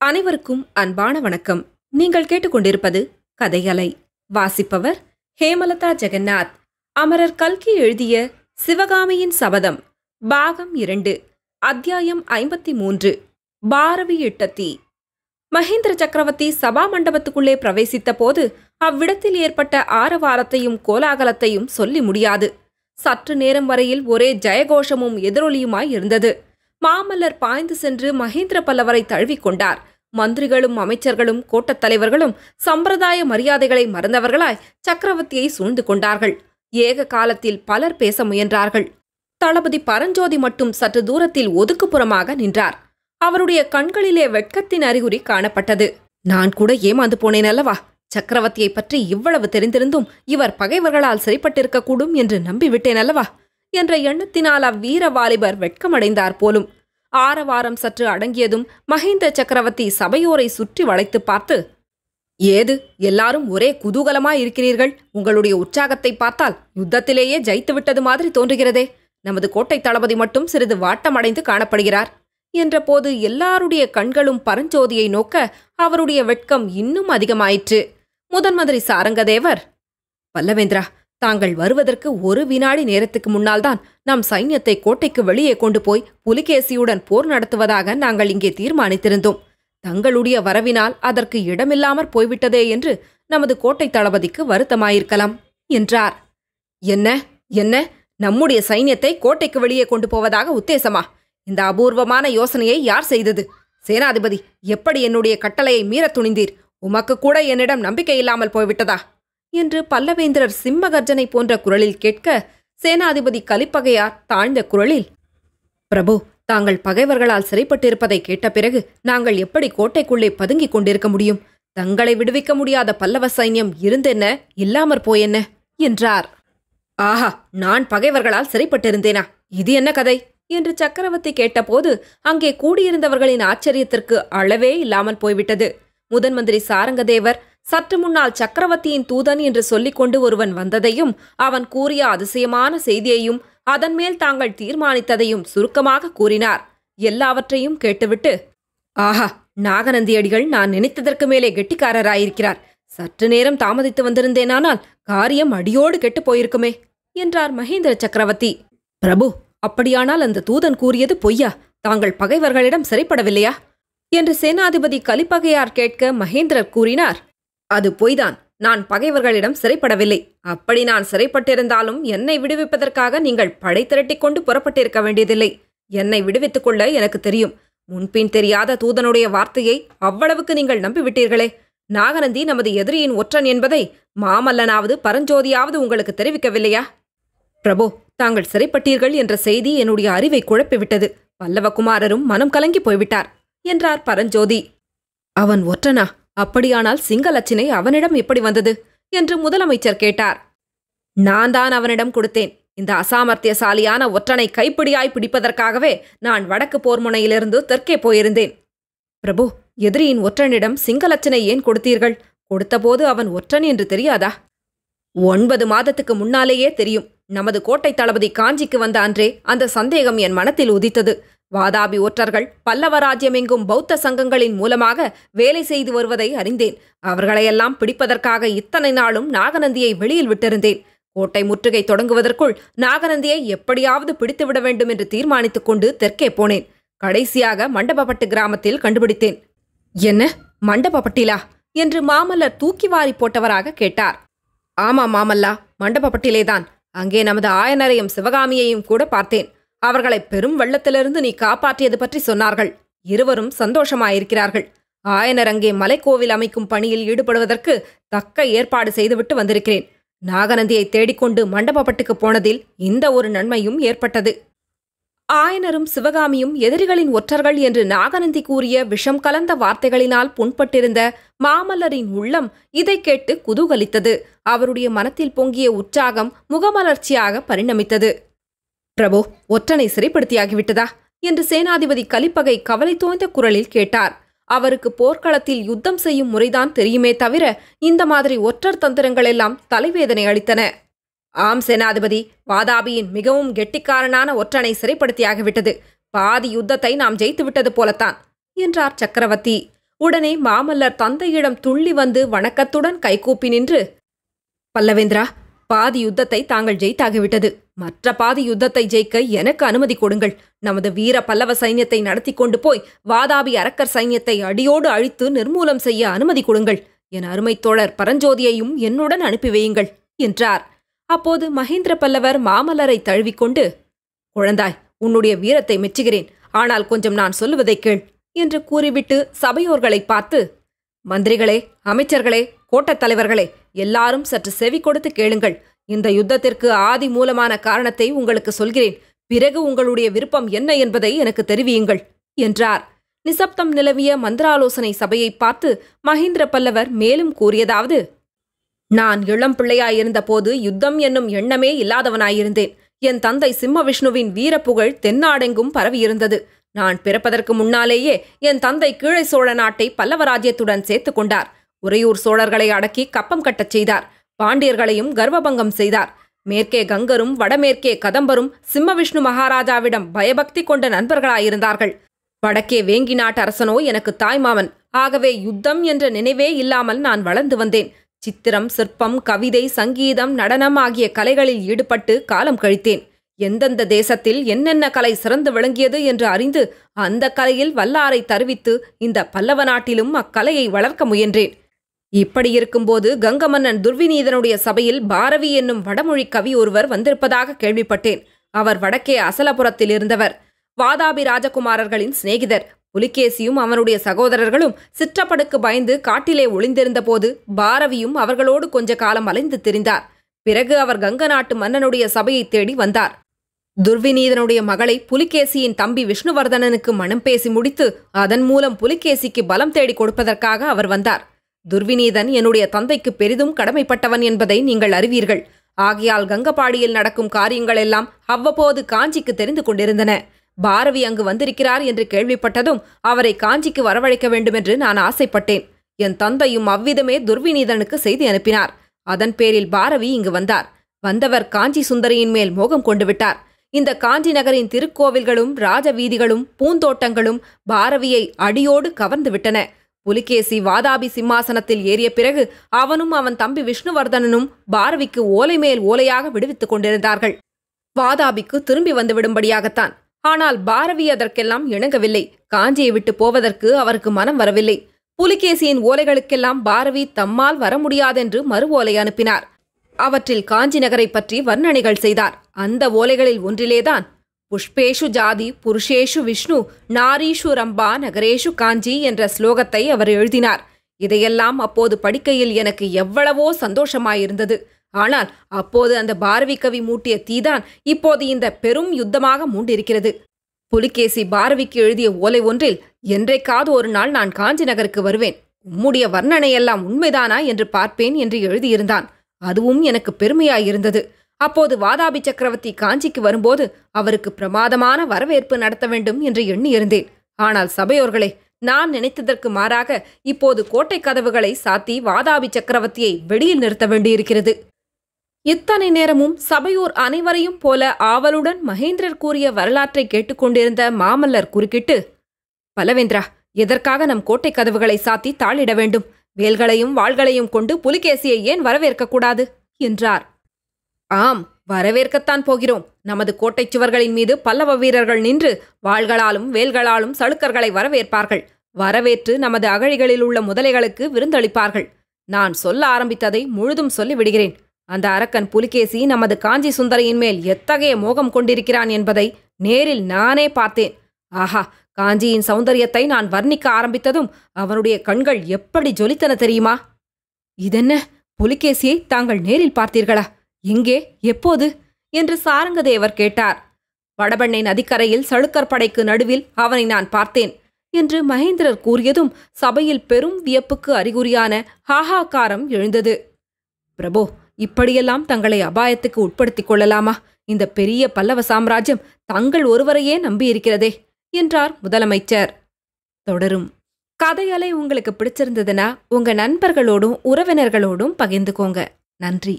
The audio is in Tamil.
அனைவருக்கும் அன்பான வணக்கம். நீங்கள் கேட்டுக்கொண்டிருப்பது கதையலை. வாசிப்பவர் ஹேமலதா ஜெகநாத். அமரர் கல்கி எழுதிய சிவகாமியின் சபதம் பாகம் 2, அத்தியாயம் 53. பாரவி இட்ட தீ. மகேந்திர சக்கரவர்த்தி சபா மண்டபத்துக்குள்ளே பிரவேசித்த போது அவ்விடத்தில் ஏற்பட்ட ஆரவாரத்தையும் கோலாகலத்தையும் சொல்லி முடியாது. சற்று நேரம் வரையில் ஒரே ஜெயகோஷமும் எதிரொலியுமாய் இருந்தது. மாமல்லர் பாய்ந்து சென்று மகேந்திர பல்லவரை தழுவிக்கொண்டார். மந்திரிகளும் அமைச்சர்களும் கோட்டத் தலைவர்களும் சம்பிரதாய மரியாதைகளை மறந்தவர்களாய் சக்கரவர்த்தியை சூழ்ந்து கொண்டார்கள். ஏக காலத்தில் பலர் பேச முயன்றார்கள். தளபதி பரஞ்சோதி மட்டும் சற்று தூரத்தில் ஒதுக்குப்புறமாக நின்றார். அவருடைய கண்களிலே வெட்கத்தின் அறிகுறி காணப்பட்டது. நான் கூட ஏமாந்து போனேன் அல்லவா? சக்கரவர்த்தியை பற்றி இவ்வளவு தெரிந்திருந்தும் இவர் பகைவர்களால் சிறைப்பட்டிருக்கக்கூடும் என்று நம்பிவிட்டேன் அல்லவா என்ற எண்ணத்தினால் அவ்வீர வாலிபர் வெட்கமடைந்தார் போலும். ஆரவாரம் சற்று அடங்கியதும் மகேந்திர சக்கரவர்த்தி சபையோரை சுற்றி வளைத்து பார்த்து, ஏது எல்லாரும் ஒரே குதூகலமாயிருக்கிறீர்கள்? உங்களுடைய உற்சாகத்தை பார்த்தால் யுத்தத்திலேயே ஜெயித்து விட்டது மாதிரி தோன்றுகிறதே. நமது கோட்டை தளபதி மட்டும் சிறிது வாட்டமடைந்து காணப்படுகிறார் என்றபோது எல்லாருடைய கண்களும் பரஞ்சோதியை நோக்க அவருடைய வெட்கம் இன்னும் அதிகமாயிற்று. முதன்மந்திரி சாரங்கதேவர், பல்லவேந்திரா, தாங்கள் வருவதற்கு ஒரு வினாடி நேரத்துக்கு முன்னால்தான் நம் சைன்யத்தை கோட்டைக்கு வெளியே கொண்டு போய் புலிகேசியுடன் போர் நடத்துவதாக நாங்கள் இங்கே தீர்மானித்திருந்தோம். தங்களுடைய வரவினால் அதற்கு இடமில்லாமற் போய்விட்டதே என்று நமது கோட்டை தளபதிக்கு வருத்தமாயிருக்கலாம் என்றார். என்ன என்ன நம்முடைய சைன்யத்தை கோட்டைக்கு வெளியே கொண்டு போவதாக உத்தேசமா? இந்த அபூர்வமான யோசனையை யார் செய்தது? சேனாதிபதி, எப்படி என்னுடைய கட்டளையை மீறத் துணிந்தீர்? உமக்கு கூட என்னிடம் நம்பிக்கை இல்லாமல் போய்விட்டதா என்று பல்லவேந்திரர் சிம்மகர்ஜனை போன்ற குரலில் கேட்க, சேனாதிபதி கலிப்பகையார் தாழ்ந்த குரலில், பிரபு, தாங்கள் பகைவர்களால் சிறைப்பட்டிருப்பதை கேட்ட பிறகு நாங்கள் எப்படி கோட்டைக்குள்ளே பதுங்கிக் கொண்டிருக்க முடியும்? தங்களை விடுவிக்க முடியாத பல்லவ சைன்யம் இருந்தென்ன, இல்லாமற் போயென்ன என்றார். ஆஹா, நான் பகைவர்களால் சிறைப்பட்டிருந்தேனா? இது என்ன கதை என்று சக்கரவர்த்தி கேட்டபோது அங்கே கூடியிருந்தவர்களின் ஆச்சரியத்திற்கு அளவே இல்லாமல் போய்விட்டது. முதன்மந்திரி சாரங்கதேவர் சற்று முன்னால் சக்கரவர்த்தியின் தூதன் என்று சொல்லிக்கொண்டு ஒருவன் வந்ததையும் அவன் கூறிய அதிசயமான செய்தியையும் அதன் மேல் தாங்கள் தீர்மானித்ததையும் சுருக்கமாக கூறினார். எல்லாவற்றையும் கேட்டுவிட்டு, ஆஹா, நாகநந்தியடிகள் நான் நினைத்ததற்கு மேலே கெட்டிக்காரராயிருக்கிறார். சற்று நேரம் தாமதித்து வந்திருந்தேனானால் காரியம் அடியோடு கெட்டுப் போயிருக்குமே என்றார் மகேந்திர சக்கரவர்த்தி. பிரபு, அப்படியானால் அந்த தூதன் கூறியது பொய்யா? தாங்கள் பகைவர்களிடம் சிறைப்படவில்லையா என்று சேனாதிபதி கலிப்பகையார் கேட்க மகேந்திரர் கூறினார், அது பொய்தான். நான் பகைவர்களிடம் சிறைப்படவில்லை. அப்படி நான் சிறைப்பட்டிருந்தாலும் என்னை விடுவிப்பதற்காக நீங்கள் படை திரட்டிக் கொண்டு புறப்பட்டிருக்க வேண்டியதில்லை. என்னை விடுவித்துக் கொள்ள எனக்கு தெரியும். முன்பின் தெரியாத தூதனுடைய வார்த்தையை அவ்வளவுக்கு நீங்கள் நம்பிவிட்டீர்களே. நாகநந்தி நமது எதிரியின் ஒற்றன் என்பதை மாமல்லனாவது பரஞ்சோதியாவது உங்களுக்கு தெரிவிக்கவில்லையா? பிரபு, தாங்கள் சிறைப்பட்டீர்கள் என்ற செய்தி என்னுடைய அறிவை குழப்பிவிட்டது. பல்லவகுமாரரும் மனம் கலங்கி போய்விட்டார் என்றார் பரஞ்சோதி. அவன் ஒற்றனா? அப்படியானால் சிங்களச்சினை அவனிடம் எப்படி வந்தது என்று முதலமைச்சர் கேட்டார். நான் தான் அவனிடம் கொடுத்தேன். இந்த அசாமர்த்தியசாலியான ஒற்றனை கைப்பிடியாய் பிடிப்பதற்காகவே நான் வடக்கு போர் முனையிலிருந்து தெற்கே போயிருந்தேன். பிரபு, எதிரியின் ஒற்றனிடம் சிங்களச்சினை ஏன் கொடுத்தீர்கள்? கொடுத்தபோது அவன் ஒற்றன் என்று தெரியாதா? 9 மாதத்துக்கு முன்னாலேயே தெரியும். நமது கோட்டை தளபதி காஞ்சிக்கு வந்த அன்றே அந்த சந்தேகம் என் மனத்தில் உதித்தது. வாதாபி ஒற்றர்கள் பல்லவ ராஜ்யமெங்கும் பௌத்த சங்கங்களின் மூலமாக வேலை செய்து வருவதை அறிந்தேன். அவர்களையெல்லாம் பிடிப்பதற்காக இத்தனை நாளும் நாகநந்தியை வெளியில் விட்டிருந்தேன். கோட்டை முற்றுகை தொடங்குவதற்குள் நாகநந்தியை எப்படியாவது பிடித்துவிட வேண்டும் என்று தீர்மானித்துக் கொண்டு தெற்கே போனேன். கடைசியாக மண்டபப்பட்டு கிராமத்தில் கண்டுபிடித்தேன். என்ன, மண்டபப்பட்டிலா என்று மாமல்லர் தூக்கி வாரி போட்டவராக கேட்டார். ஆமாம் மாமல்லா, மண்டபப்பட்டிலேதான். அங்கே நமது ஆயனரையும் சிவகாமியையும் கூட பார்த்தேன். அவர்களை பெரும் வெள்ளத்திலிருந்து நீ காப்பாற்றியது பற்றி சொன்னார்கள். இருவரும் சந்தோஷமாயிருக்கிறார்கள். ஆயனர் அங்கே மலைக்கோவில் அமைக்கும் பணியில் ஈடுபடுவதற்கு தக்க ஏற்பாடு செய்துவிட்டு வந்திருக்கிறேன். நாகநந்தியை தேடிக்கொண்டு மண்டபப்பட்டுக்கு போனதில் இந்த ஒரு நன்மையும் ஏற்பட்டது. ஆயனரும் சிவகாமியும் எதிரிகளின் ஒற்றர்கள் என்று நாகநந்தி கூறிய விஷம் கலந்த வார்த்தைகளினால் புண்பட்டிருந்த மாமல்லரின் உள்ளம் இதை கேட்டு குதூகலித்தது. அவருடைய மனத்தில் பொங்கிய உற்சாகம் முகமலர்ச்சியாக பரிணமித்தது. பிரபு, ஒற்றனை சிறைப்படுத்தியாகிவிட்டதா என்று சேனாதிபதி கலிப்பகை கவலை தோய்ந்த குரலில் கேட்டார். அவருக்கு போர்க்களத்தில் யுத்தம் செய்யும் முறைதான் தெரியுமே தவிர இந்த மாதிரி ஒற்றர் தந்திரங்களெல்லாம் தலைவேதனை அளித்தன. ஆம் சேனாதிபதி, வாதாபியின் மிகவும் கெட்டிக்காரனான ஒற்றனை சிறைப்படுத்தியாகிவிட்டது. பாதி யுத்தத்தை நாம் ஜெயித்துவிட்டது போலத்தான் என்றார் சக்கரவர்த்தி. உடனே மாமல்லர் தந்தையிடம் துள்ளி வந்து வணக்கத்துடன் கைகூப்பி நின்று, பல்லவேந்திரா, பாதி யுத்தத்தை தாங்கள் ஜெயித்தாகிவிட்டது. மற்ற பாதி யுத்தத்தை ஜெயிக்க எனக்கு அனுமதி கொடுங்கள். நமது வீர பல்லவ சைன்யத்தை நடத்தி கொண்டு போய் வாதாபி அரக்கர் சைன்யத்தை அடியோடு அழித்து நிர்மூலம் செய்ய அனுமதி கொடுங்கள். என் அருமைத் தோழர் பரஞ்சோதியையும் என்னுடன் அனுப்பி வையுங்கள் என்றார். அப்போது மகேந்திர பல்லவர் மாமல்லரை தழுவிக்கொண்டு, குழந்தாய், உன்னுடைய வீரத்தை மெச்சுகிறேன். ஆனால் கொஞ்சம் நான் சொல்லுவதை கேள் என்று கூறிவிட்டு சபையோர்களை பார்த்து, மந்திரிகளே, அமைச்சர்களே, கோட்டத் தலைவர்களே, எல்லாரும் சற்று செவி கொடுத்து கேளுங்கள். இந்த யுத்தத்திற்கு ஆதி மூலமான காரணத்தை உங்களுக்கு சொல்கிறேன். பிறகு உங்களுடைய விருப்பம் என்ன என்பதை எனக்கு தெரிவியுங்கள் என்றார். நிசப்தம் நிலவிய மந்திராலோசனை சபையை பார்த்து மகேந்திர பல்லவர் மேலும் கூறியதாவது: நான் இளம் பிள்ளையாயிருந்தபோது யுத்தம் என்னும் எண்ணமே இல்லாதவனாயிருந்தேன். என் தந்தை சிம்மவிஷ்ணுவின் வீரப்புகழ் தென்னாடெங்கும் பரவியிருந்தது. நான் பிறப்பதற்கு முன்னாலேயே என் தந்தை கீழை சோழ நாட்டை பல்லவராஜ்யத்துடன் சேர்த்து கொண்டார். உறையூர் சோழர்களை அடக்கி கப்பம் கட்டச் செய்தார். பாண்டியர்களையும் கர்வபங்கம் செய்தார். மேற்கே கங்கரும் வடமேற்கே கதம்பரும் சிம்மவிஷ்ணு மகாராஜாவிடம் பயபக்தி கொண்ட நண்பர்களாயிருந்தார்கள். வடக்கே வேங்கி நாட்டு அரசனோ எனக்கு தாய்மாமன். ஆகவே யுத்தம் என்ற நினைவே இல்லாமல் நான் வளர்ந்து வந்தேன். சித்திரம், சிற்பம், கவிதை, சங்கீதம், நடனம் ஆகிய கலைகளில் ஈடுபட்டு காலம் கழித்தேன். எந்தெந்த தேசத்தில் என்னென்ன கலை சிறந்து விளங்கியது என்று அறிந்து அந்த கலையில் வல்லாரை தருவித்து இந்த பல்லவ நாட்டிலும் அக்கலையை வளர்க்க முயன்றேன். இப்படியிருக்கும்போது கங்க மன்னன் துர்விநீதனுடைய சபையில் பாரவி என்னும் வடமொழி கவி ஒருவர் வந்திருப்பதாக கேள்விப்பட்டேன். அவர் வடக்கே அசலபுரத்தில் இருந்தவர். வாதாபி ராஜகுமாரர்களின் சிநேகிதர். புலிகேசியும் அவனுடைய சகோதரர்களும் சிற்றப்படுக்கு பயந்து காட்டிலே ஒளிந்திருந்த போது பாரவியும் அவர்களோடு கொஞ்ச காலம் அலைந்து திரிந்தார். பிறகு அவர் கங்க நாட்டு மன்னனுடைய சபையை தேடி வந்தார். துர்விநீதனுடைய மகளை புலிகேசியின் தம்பி விஷ்ணுவர்தனனுக்கு மனம் பேசி முடித்து அதன் மூலம் புலிகேசிக்கு பலம் தேடி கொடுப்பதற்காக அவர் வந்தார். துர்விநீதன் என்னுடைய தந்தைக்கு பெரிதும் கடமைப்பட்டவன் என்பதை நீங்கள் அறிவீர்கள். ஆகையால் கங்கபாடியில் நடக்கும் காரியங்கள் எல்லாம் அவ்வப்போது காஞ்சிக்கு தெரிந்து கொண்டிருந்தன. பாரவி அங்கு வந்திருக்கிறார் என்று கேள்விப்பட்டதும் அவரை காஞ்சிக்கு வரவழைக்க வேண்டுமென்று நான் ஆசைப்பட்டேன். என் தந்தையும் அவ்விதமே துர்விநீதனுக்கு செய்தி அனுப்பினார். அதன் பேரில் பாரவி இங்கு வந்தார். வந்தவர் காஞ்சி சுந்தரியின் மேல் மோகம் கொண்டு விட்டார். இந்த காஞ்சி நகரின் திருக்கோவில்களும் ராஜ வீதிகளும் பூந்தோட்டங்களும் பாரவியை அடியோடு கவர்ந்து விட்டன. புலிகேசி வாதாபி சிம்மாசனத்தில் ஏறிய பிறகு அவனும் அவன் தம்பி விஷ்ணுவர்தனனும் பாரவிக்கு ஓலை மேல் ஓலையாக விடுவித்துக் கொண்டிருந்தார்கள். வாதாபிக்கு திரும்பி வந்து விடும்படியாகத்தான். ஆனால் பாரவி அதற்கெல்லாம் இணங்கவில்லை. காஞ்சியை விட்டு போவதற்கு அவருக்கு மனம் வரவில்லை. புலிகேசியின் ஓலைகளுக்கெல்லாம் பாரவி தம்மால் வர முடியாதென்று மறு ஓலை அனுப்பினார். அவற்றில் காஞ்சி நகரை பற்றி வர்ணனைகள் செய்தார். அந்த ஓலைகளில் ஒன்றிலேதான் புஷ்பேஷு ஜாதி புருஷேஷு விஷ்ணு நாரீஷு ரம்பா நகரேஷு காஞ்சி என்ற ஸ்லோகத்தை அவர் எழுதினார். இதையெல்லாம் அப்போது படிக்கையில் எனக்கு எவ்வளவோ சந்தோஷமாயிருந்தது. ஆனால் அப்போது அந்த பாரவி கவி மூட்டிய தீதான் இப்போது இந்த பெரும் யுத்தமாக மூண்டிருக்கிறது. புலிகேசி பாரவிக்கு எழுதிய ஓலை ஒன்றில், என்றைக்காவது ஒரு நாள் நான் காஞ்சி நகருக்கு வருவேன், உம்முடைய வர்ணனையெல்லாம் உண்மைதானா என்று பார்ப்பேன் என்று எழுதியிருந்தான். அதுவும் எனக்கு பெருமையாயிருந்தது. அப்போது வாதாபி சக்கரவர்த்தி காஞ்சிக்கு வரும்போது அவருக்கு பிரமாதமான வரவேற்பு நடத்த வேண்டும் என்று எண்ணியிருந்தேன். ஆனால் சபையோர்களே, நான் நினைத்ததற்கு மாறாக இப்போது கோட்டை கதவுகளை சாத்தி வாதாபி சக்கரவர்த்தியை வெளியில் நிறுத்த வேண்டியிருக்கிறது. இத்தனை நேரமும் சபையோர் அனைவரையும் போல ஆவலுடன் மகேந்திரர் கூறிய வரலாற்றை கேட்டுக்கொண்டிருந்த மாமல்லர் குறுக்கிட்டு, பல்லவேந்திரா, எதற்காக நம் கோட்டை கதவுகளை சாத்தி தாளிட வேண்டும்? வேல்களையும் வாள்களையும் கொண்டு புலிகேசியை ஏன் வரவேற்கக்கூடாது என்றார். ஆம், வரவேற்கத்தான் போகிறோம். நமது கோட்டைச் சுவர்களின் மீது பல்லவ வீரர்கள் நின்று வாள்களாலும் வேல்களாலும் சளுக்கர்களை வரவேற்பார்கள். வரவேற்று நமது அகழிகளில் உள்ள முதலைகளுக்கு விருந்தளிப்பார்கள். நான் சொல்ல ஆரம்பித்ததை முழுதும் சொல்லிவிடுகிறேன். அந்த அரக்கன் புலிகேசி நமது காஞ்சி சுந்தரியின் மேல் எத்தகைய மோகம் கொண்டிருக்கிறான் என்பதை நேரில் நானே பார்த்தேன். ஆஹா, காஞ்சியின் சௌந்தரியத்தை நான் வர்ணிக்க ஆரம்பித்ததும் அவனுடைய கண்கள் எப்படி ஜொலித்தன தெரியுமா? இதென்ன, புலிகேசியை தாங்கள் நேரில் பார்த்தீர்களா? எங்கே, எப்போது என்று சாரங்கதேவர் கேட்டார். வடபெண்ணை நதிக்கரையில் சளுக்கர் படைக்கு நடுவில் அவனை நான் பார்த்தேன் என்று மகேந்திரர் கூறியதும் சபையில் பெரும் வியப்புக்கு அறிகுறியான ஹாஹாக்காரம் எழுந்தது. பிரபோ, இப்படியெல்லாம் தங்களை அபாயத்துக்கு உட்படுத்திக் கொள்ளலாமா? இந்த பெரிய பல்லவ சாம்ராஜ்யம் தங்கள் ஒருவரையே நம்பியிருக்கிறதே என்றார் முதலமைச்சர். தொடரும். கதையலை உங்களுக்கு பிடிச்சிருந்ததுன்னா உங்க நண்பர்களோடும் உறவினர்களோடும் பகிர்ந்துக்கோங்க. நன்றி.